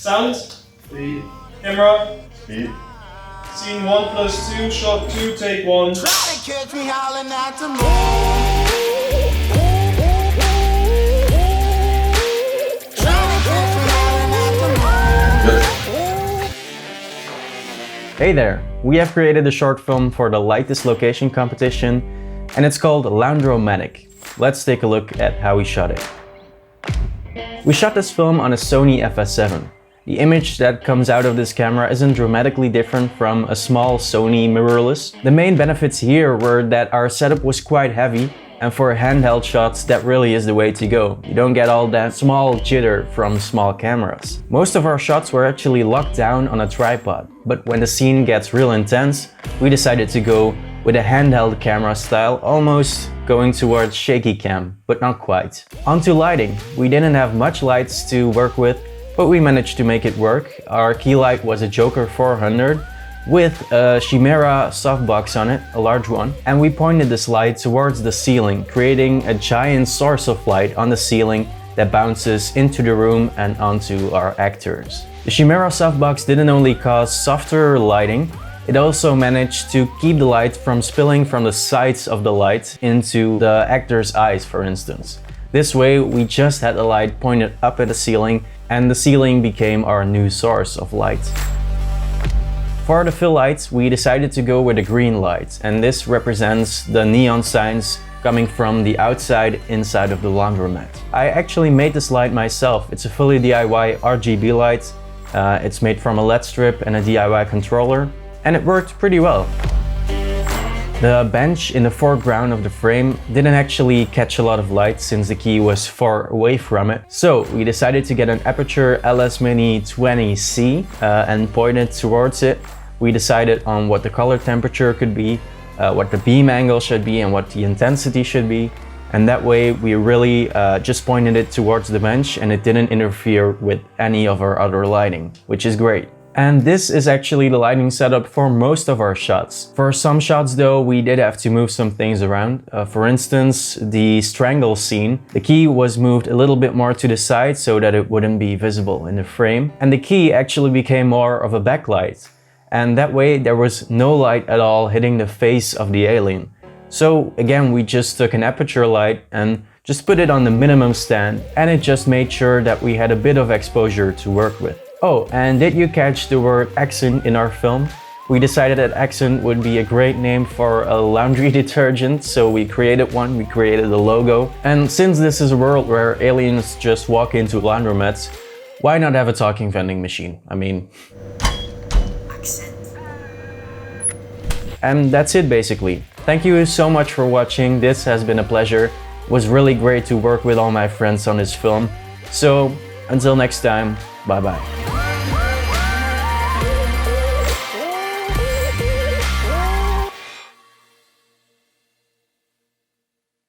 Sound. Speed. Camera. Speed. Scene 1+2, shot 2, take 1. Try to catch me howling at the moon. Hey there! We have created a short film for the Light This Location competition, and it's called Laundromanic. Let's take a look at how we shot it. We shot this film on a Sony FS7. The image that comes out of this camera isn't dramatically different from a small Sony mirrorless. The main benefits here were that our setup was quite heavy, and for handheld shots that really is the way to go. You don't get all that small jitter from small cameras. Most of our shots were actually locked down on a tripod, but when the scene gets real intense, we decided to go with a handheld camera style, almost going towards shaky cam, but not quite. Onto lighting. We didn't have much lights to work with, but we managed to make it work. Our key light was a Joker 400 with a Chimera softbox on it, a large one, and we pointed this light towards the ceiling, creating a giant source of light on the ceiling that bounces into the room and onto our actors. The Chimera softbox didn't only cause softer lighting, it also managed to keep the light from spilling from the sides of the light into the actor's eyes, for instance. This way, we just had the light pointed up at the ceiling, and the ceiling became our new source of light. For the fill lights, we decided to go with a green light, and this represents the neon signs coming from the outside inside of the laundromat. I actually made this light myself. It's a fully DIY RGB light. It's made from a LED strip and a DIY controller, and it worked pretty well. The bench in the foreground of the frame didn't actually catch a lot of light since the key was far away from it. So we decided to get an Aperture LS Mini 20C and point it towards it. We decided on what the color temperature could be, what the beam angle should be, and what the intensity should be. And that way we really just pointed it towards the bench, and it didn't interfere with any of our other lighting, which is great. And this is actually the lighting setup for most of our shots. For some shots though, we did have to move some things around. For instance, the strangle scene, the key was moved a little bit more to the side so that it wouldn't be visible in the frame. And the key actually became more of a backlight. And that way there was no light at all hitting the face of the alien. So again, we just took an aperture light and just put it on the minimum stand, and it just made sure that we had a bit of exposure to work with. Oh, and did you catch the word accent in our film? We decided that accent would be a great name for a laundry detergent, so we created one, we created a logo. And since this is a world where aliens just walk into laundromats, why not have a talking vending machine? I mean... Accent. And that's it basically. Thank you so much for watching. This has been a pleasure. It was really great to work with all my friends on this film. So, until next time, bye bye.